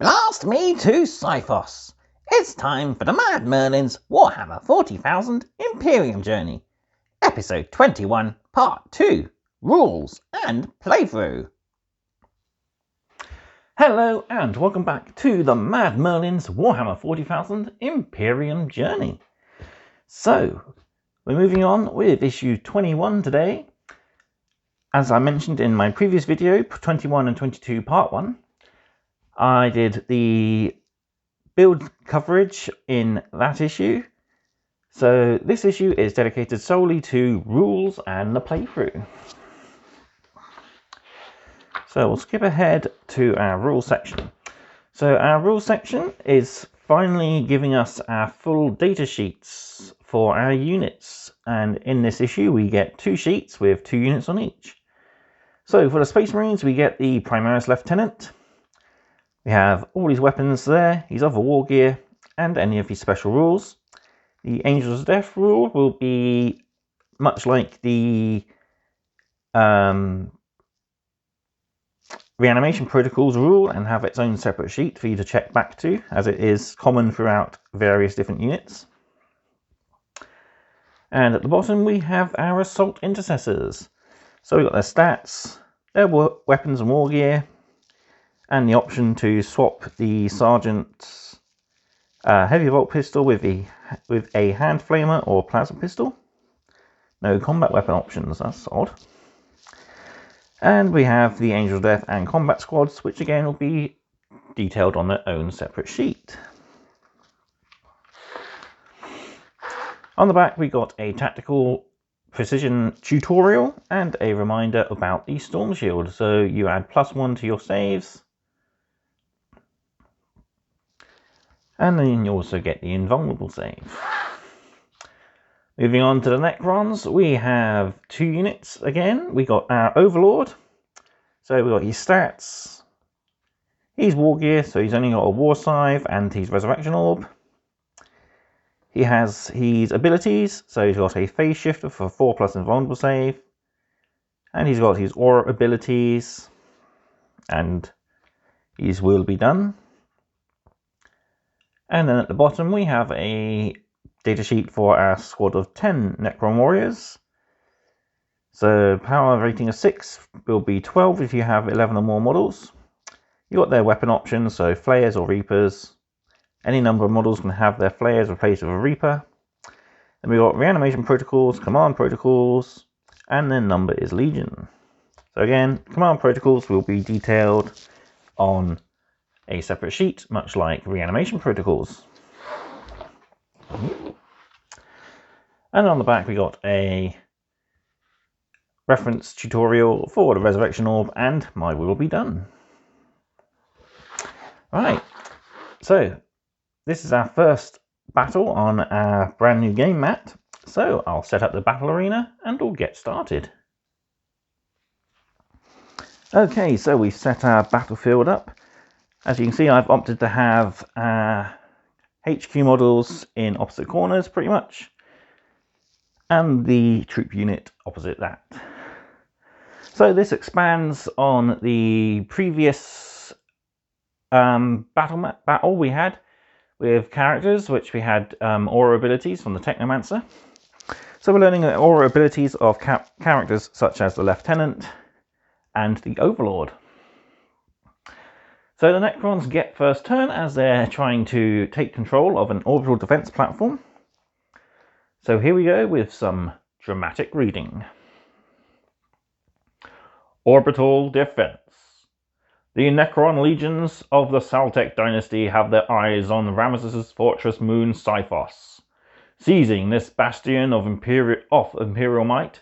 Blast me to Tsiphos! It's time for the Mad Merlin's Warhammer 40,000 Imperium Journey, Episode 21, Part 2, Rules and Playthrough. Hello and welcome back to the Mad Merlin's Warhammer 40,000 Imperium Journey. So, we're moving on with issue 21 today. As I mentioned in my previous video, 21 and 22 Part 1, I did the build coverage in that issue. So this issue is dedicated solely to rules and the playthrough. So we'll skip ahead to our rules section. So our rules section is finally giving us our full data sheets for our units. And in this issue we get 2 sheets with 2 units on each. So for the Space Marines we get the Primaris Lieutenant. We have all his weapons there, his other war gear, and any of his special rules. The Angels of Death rule will be much like the Reanimation Protocols rule and have its own separate sheet for you to check back to, as it is common throughout various different units. And at the bottom we have our Assault Intercessors. So we've got their stats, their weapons and war gear, and the option to swap the Sergeant's heavy bolt pistol with a hand flamer or plasma pistol. No combat weapon options, that's odd. And we have the Angel of Death and combat squads, which again will be detailed on their own separate sheet. On the back we got a tactical precision tutorial and a reminder about the Storm Shield. So you add +1 to your saves. And then you also get the invulnerable save. Moving on to the Necrons, we have 2 units again. We got our Overlord. So we got his stats. His war gear, so he's only got a War Scythe and his Resurrection Orb. He has his abilities, so he's got a Phase Shifter for 4+ invulnerable save. And he's got his Aura abilities. And his Will Be Done. And then at the bottom we have a datasheet for our squad of 10 Necron warriors. So power rating of 6 will be 12 if you have 11 or more models. You got their weapon options, so flayers or reapers. Any number of models can have their flayers replaced with a reaper. Then we got reanimation protocols, command protocols, and their number is legion. So again, command protocols will be detailed on a separate sheet, much like reanimation protocols. And on the back we got a reference tutorial for the Resurrection Orb and My Will Be Done. Right, so this is our first battle on our brand new game mat. So I'll set up the battle arena and we'll get started. Okay, so we've set our battlefield up. As you can see, I've opted to have HQ models in opposite corners, pretty much, and the troop unit opposite that. So this expands on the previous battle we had with characters, which we had aura abilities from the Technomancer. So we're learning aura abilities of characters such as the Lieutenant and the Overlord. So the Necrons get first turn as they're trying to take control of an orbital defense platform. So here we go with some dramatic reading. Orbital Defense. The Necron legions of the Saltec dynasty have their eyes on Ramesses' fortress moon Tsiphos. Seizing this bastion of Imperial might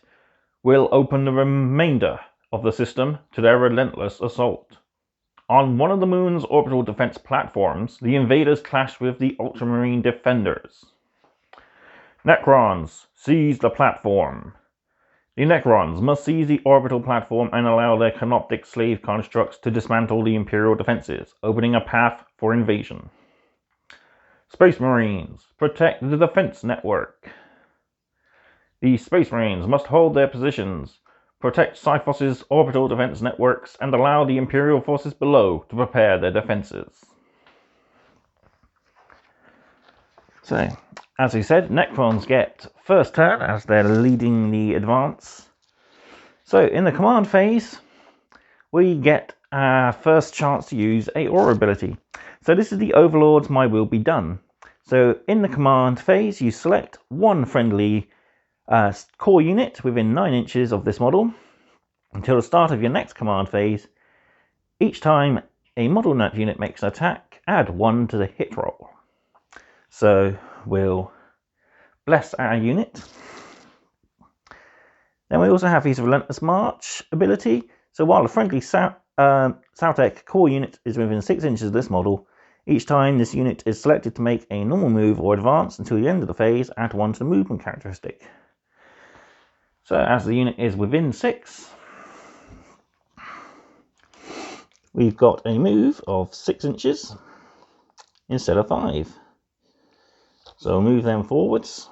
will open the remainder of the system to their relentless assault. On one of the moon's orbital defense platforms, the invaders clashed with the Ultramarine defenders. Necrons, seize the platform. The Necrons must seize the orbital platform and allow their canoptic slave constructs to dismantle the Imperial defenses, opening a path for invasion. Space Marines, protect the defense network. The Space Marines must hold their positions, protect Tsiphos' orbital defense networks, and allow the Imperial forces below to prepare their defenses. So, as we said, Necrons get first turn as they're leading the advance. So, in the command phase, we get our first chance to use a aura ability. So this is the Overlord's My Will Be Done. So in the command phase, you select one friendly core unit within 9 inches of this model until the start of your next command phase. Each time a model in that unit makes an attack, add 1 to the hit roll. So we'll bless our unit. Then we also have his Relentless March ability. So while a friendly Sautek core unit is within 6 inches of this model, each time this unit is selected to make a normal move or advance until the end of the phase, add 1 to the movement characteristic. So as the unit is within 6, we've got a move of 6 inches instead of 5. So we'll move them forwards.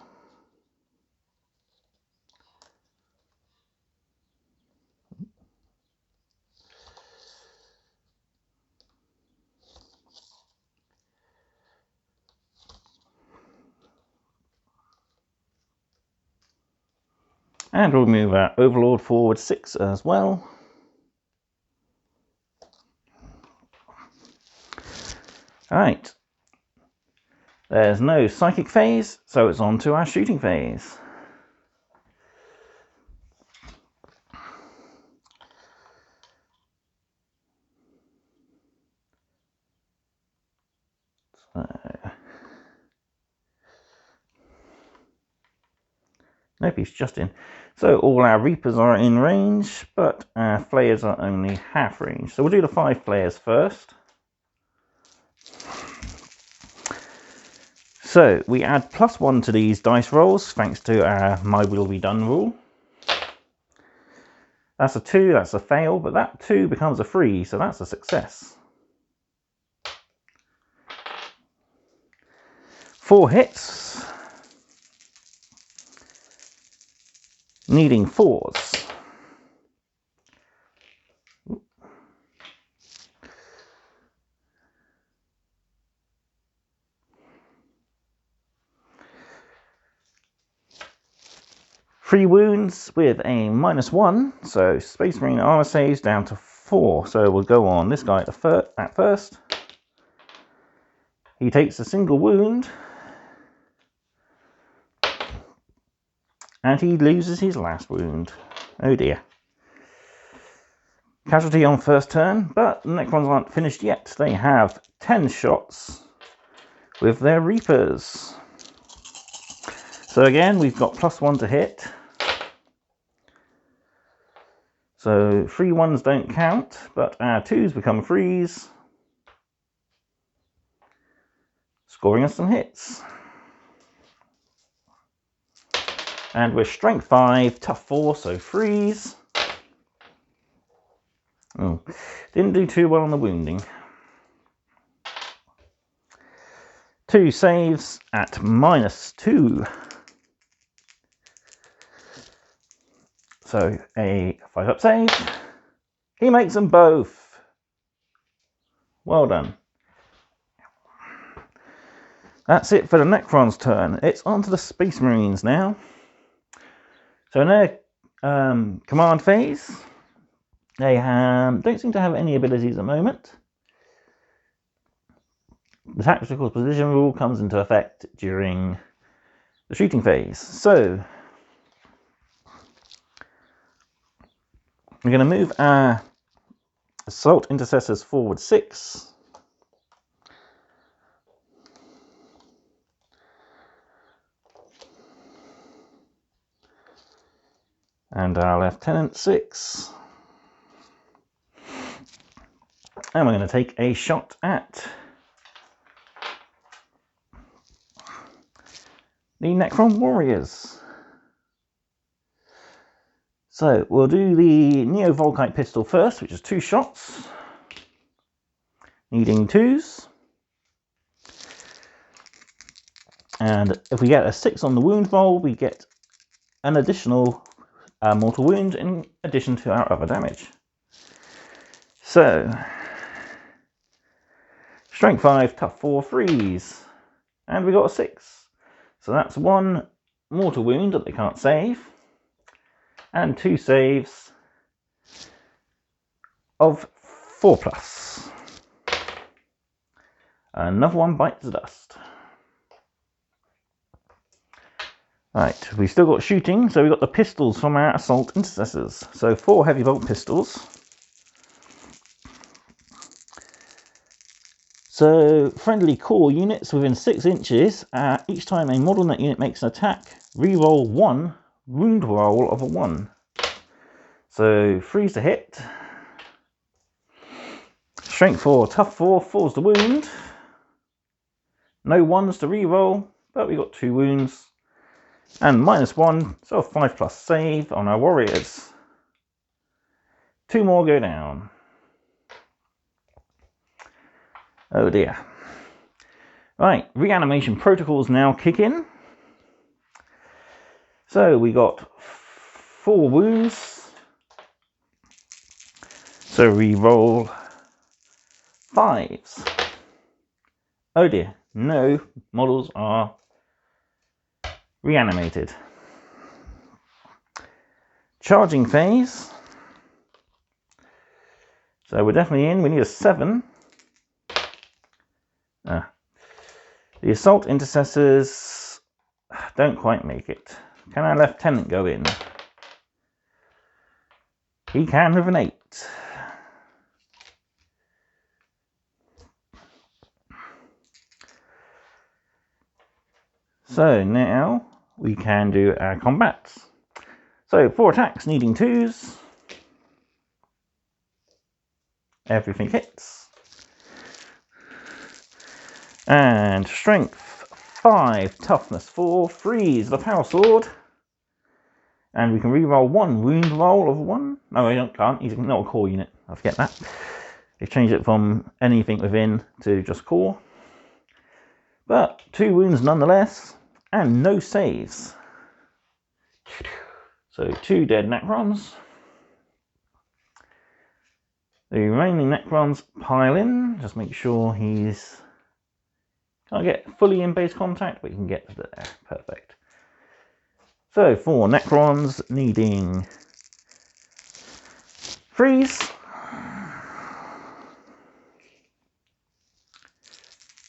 And we'll move our Overlord forward 6 as well. Alright. There's no psychic phase, so it's on to our shooting phase. Nope, he's just in. So all our Reapers are in range, but our Flayers are only half range. So we'll do the 5 Flayers first. So we add +1 to these dice rolls, thanks to our My Will Be Done rule. That's a 2, that's a fail, but that 2 becomes a 3, so that's a success. 4 hits. Needing 4s. Three wounds with a -1, so Space Marine armor saves down to 4. So we'll go on this guy at first. He takes a single wound. And he loses his last wound. Oh dear. Casualty on first turn, but the Necrons aren't finished yet. They have 10 shots with their Reapers. So again, we've got +1 to hit. So 3 1s don't count, but our 2s become 3s. Scoring us some hits. And we're strength 5, tough 4, so 3s. Oh, didn't do too well on the wounding. 2 saves at -2. So a 5-up save. He makes them both. Well done. That's it for the Necrons' turn. It's on to the Space Marines now. So in their command phase, they don't seem to have any abilities at the moment. The tactical position rule comes into effect during the shooting phase. So we're going to move our Assault Intercessors forward 6. And our Lieutenant 6. And we're going to take a shot at the Necron Warriors. So we'll do the Neo-Volkite pistol first, which is 2 shots. Needing 2s. And if we get a 6 on the wound roll, we get an additional mortal wound in addition to our other damage. So, strength 5, tough 4, 3s. And we got a 6. So that's 1 mortal wound that they can't save, and 2 saves of 4+. Another one bites the dust. Right, we've still got shooting, so we've got the pistols from our Assault Intercessors. So 4 heavy bolt pistols. So friendly core units within 6 inches, each time a model net unit makes an attack, reroll 1 wound roll of a 1. So 3's to hit. Strength 4, tough 4, 4's the wound. No 1s to reroll, but we got 2 wounds. And -1, so a 5+ save on our warriors. 2 more go down. Oh dear. Right, reanimation protocols now kick in. So we got 4 wounds. So we roll 5s. Oh dear, no models are reanimated. Charging phase. So we're definitely in. We need a 7. The Assault Intercessors don't quite make it. Can our Lieutenant go in? He can with an 8. So now we can do our combats. So 4 attacks needing 2s. Everything hits. And strength 5, toughness 4, freeze the power sword. And we can reroll 1 wound roll of 1. No, I can't. He's not a core unit. I forget that. They've changed it from anything within to just core. But 2 wounds nonetheless. And no saves. So 2 dead Necrons. The remaining Necrons pile in. Just make sure he's... Can't get fully in base contact, but you can get to there. Perfect. So 4 Necrons needing freeze.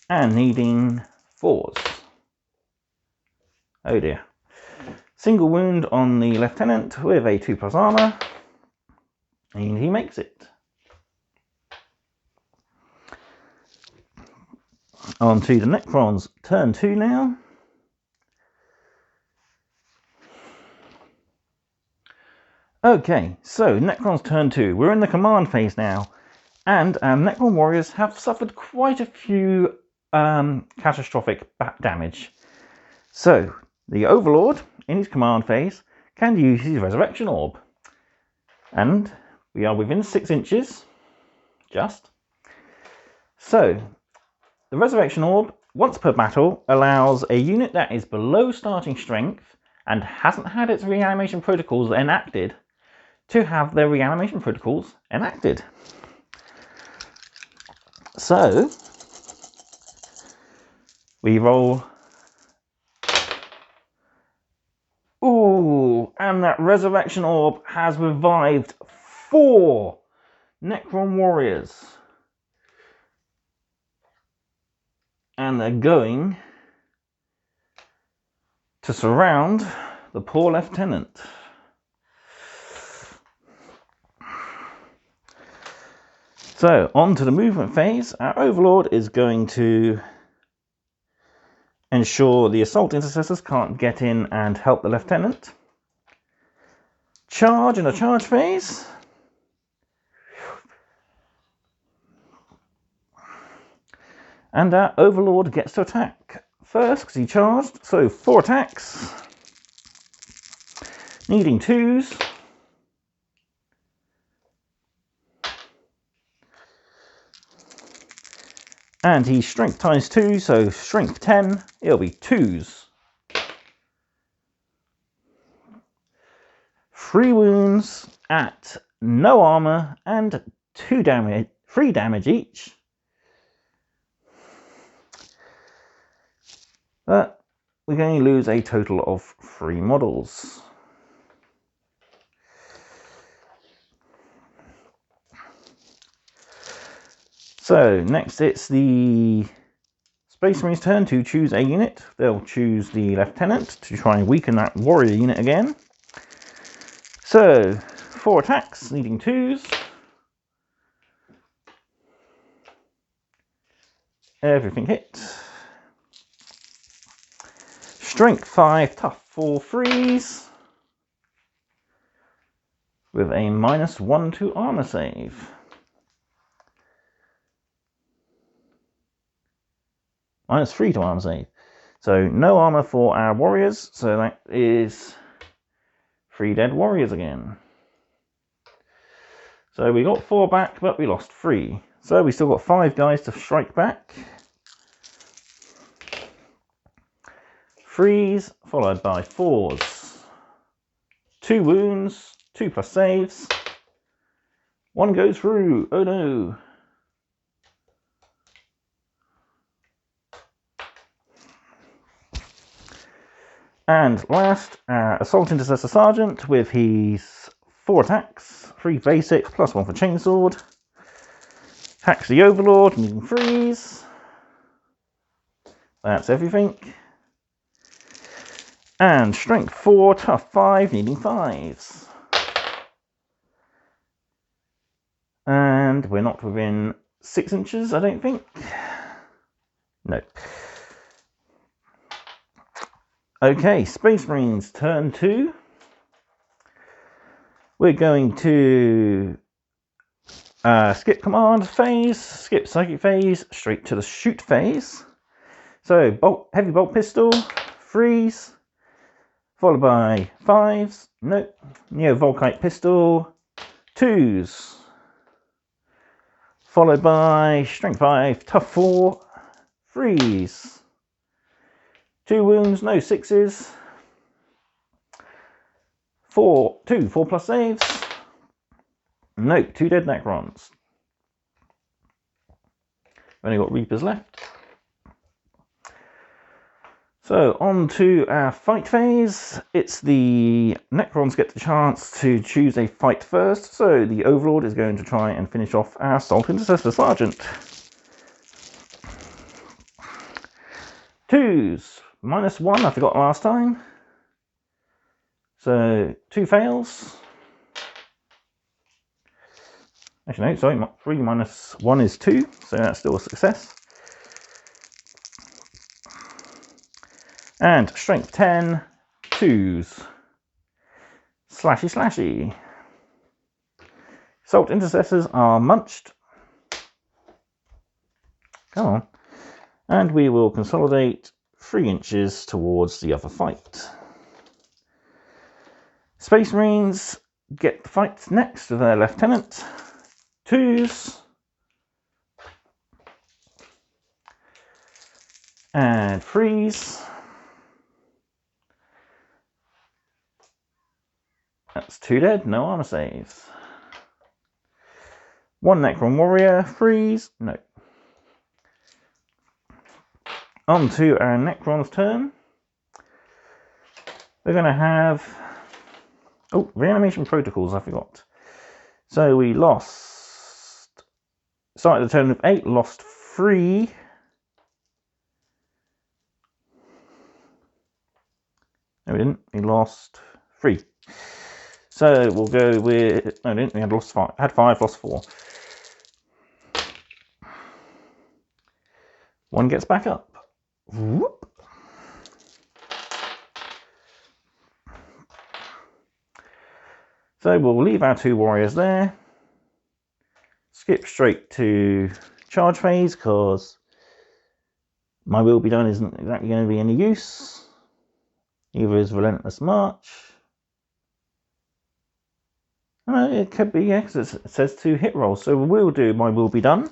And needing 4s. Oh dear. Single wound on the Lieutenant with a 2+ armor. And he makes it. On to the Necrons, turn 2 now. Okay, so Necrons turn 2. We're in the command phase now. And our Necron warriors have suffered quite a few catastrophic damage. So, the Overlord, in his command phase, can use his Resurrection Orb. And we are within 6 inches, just. So, the Resurrection Orb, once per battle, allows a unit that is below starting strength and hasn't had its reanimation protocols enacted to have their reanimation protocols enacted. So, we roll... Ooh, and that Resurrection Orb has revived 4 Necron warriors. And they're going to surround the poor Lieutenant. So, on to the movement phase. Our Overlord is going to ensure the Assault Intercessors can't get in and help the Lieutenant. Charge in the charge phase. And our Overlord gets to attack first because he charged. So 4 attacks. Needing 2s. And he's strength times 2, so strength 10, it'll be 2s. 3 wounds at no armor and 3 damage each. But we're going to lose a total of 3 models. So next it's the Space Marine's turn to choose a unit. They'll choose the Lieutenant to try and weaken that warrior unit again. So 4 attacks, needing 2s. Everything hit. Strength 5, tough 4 freeze. With a -1 to armor save. -3 to armor save. So no armor for our warriors. So that is 3 dead warriors again. So we got 4 back, but we lost 3. So we still got 5 guys to strike back. Freeze, followed by 4s. 2 wounds, 2 plus saves. 1 goes through. Oh no. And last, Assault Intercessor Sergeant with his 4 attacks, 3 basic, plus 1 for Chainsword. Hacks the Overlord, needing freeze. That's everything. And Strength 4, Tough 5, needing 5s. And we're not within 6 inches, I don't think. No. Okay, Space Marines turn 2. We're going to skip command phase, skip psychic phase, straight to the shoot phase. So heavy bolt pistol, freeze, followed by 5s, nope, neo volkite pistol, 2s, followed by strength 5, tough 4, freeze. 2 wounds, no 6s. 4 plus saves. Nope, 2 dead Necrons. Only got Reapers left. So on to our fight phase. It's the Necrons get the chance to choose a fight first. So the Overlord is going to try and finish off our Assault Intercessor Sergeant. 2s. -1, I forgot last time. So 2 fails. Actually, no, sorry, 3 minus 1 is 2, so that's still a success. And strength 10, 2s. Slashy, slashy. Assault Intercessors are munched. Come on. And we will consolidate 3 inches towards the other fight. Space Marines get the fight next to their Lieutenant. 2s. And freeze. That's 2 dead, no armor saves. 1 Necron Warrior, freeze, no. On to our Necron's turn. We're going to have... Oh, reanimation protocols, I forgot. So we lost... Started the turn with 8, lost 3. No, we didn't. We lost 3. So we'll go with... No, we didn't. We had lost 5. Had 5, lost 4. 1 gets back up. Whoop. So we'll leave our 2 warriors there. Skip straight to charge phase because my will be done isn't exactly going to be any use. Neither is Relentless March. It could be, yeah, because it says 2 hit rolls. So we'll do my will be done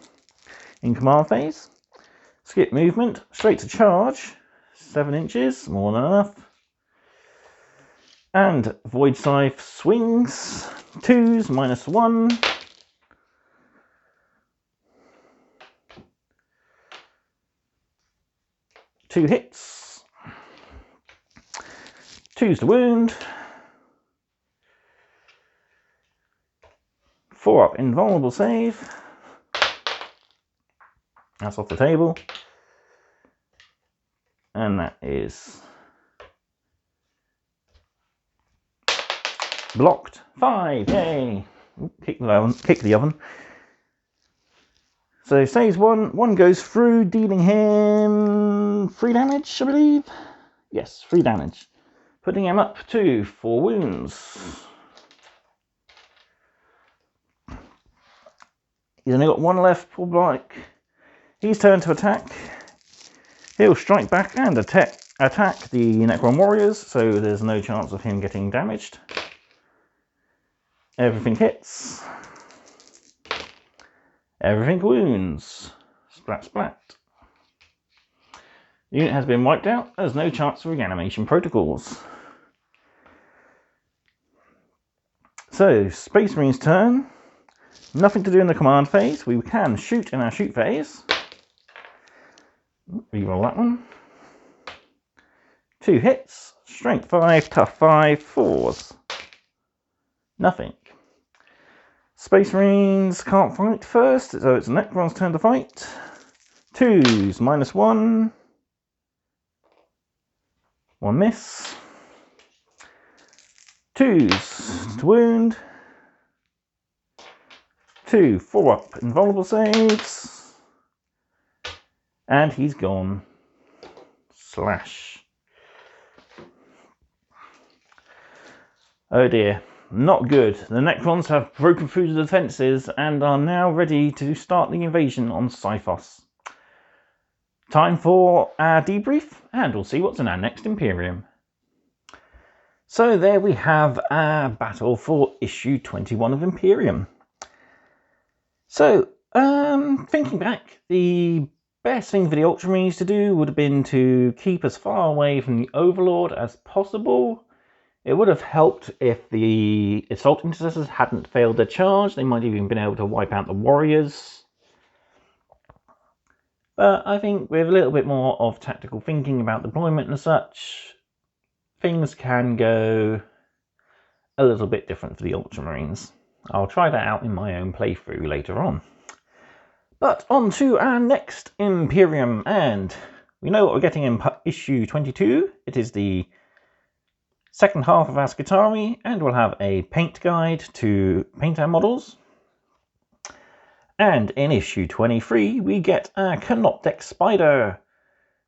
in command phase. Skip movement, straight to charge. 7 inches, more than enough. And Void Scythe swings. 2s, -1. Two hits. 2s to wound. 4 up invulnerable save. That's off the table. And that is blocked. 5, yay! Kick the oven. So saves 1, 1 goes through, dealing him 3 damage, I believe. Yes, 3 damage. Putting him up to 4 wounds. He's only got 1 left, poor Blake. He's turned to attack. He'll strike back and attack the Necron warriors, so there's no chance of him getting damaged. Everything hits. Everything wounds. Splat, splat. The unit has been wiped out. There's no chance of reanimation protocols. So, Space Marine's turn. Nothing to do in the command phase. We can shoot in our shoot phase. Reroll that one. 2 hits. Strength 5, tough 5, 4s. Nothing. Space Marines can't fight first, so it's Necron's turn to fight. 2s, -1. 1 miss. 2s to wound. 2 4 up invulnerable saves. And he's gone. Slash. Oh dear. Not good. The Necrons have broken through the defences and are now ready to start the invasion on Tsiphos. Time for our debrief, and we'll see what's in our next Imperium. So there we have our battle for issue 21 of Imperium. So, thinking back, the best thing for the Ultramarines to do would have been to keep as far away from the Overlord as possible. It would have helped if the Assault Intercessors hadn't failed their charge. They might have even been able to wipe out the Warriors. But I think with a little bit more of tactical thinking about deployment and such, things can go a little bit different for the Ultramarines. I'll try that out in my own playthrough later on. But on to our next Imperium, and we know what we're getting in issue 22. It is the second half of our Skitarii, and we'll have a paint guide to paint our models. And in issue 23, we get our Canoptek Spider.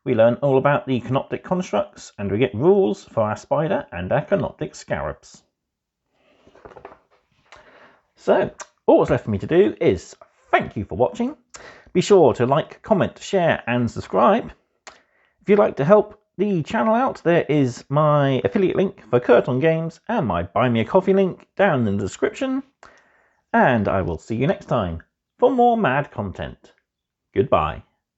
We learn all about the Canoptek constructs, and we get rules for our Spider and our Canoptek Scarabs. So, all that's left for me to do is thank you for watching. Be sure to like, comment, share, and subscribe. If you'd like to help the channel out, there is my affiliate link for Curton Games and my Buy Me a Coffee link down in the description. And I will see you next time for more mad content. Goodbye.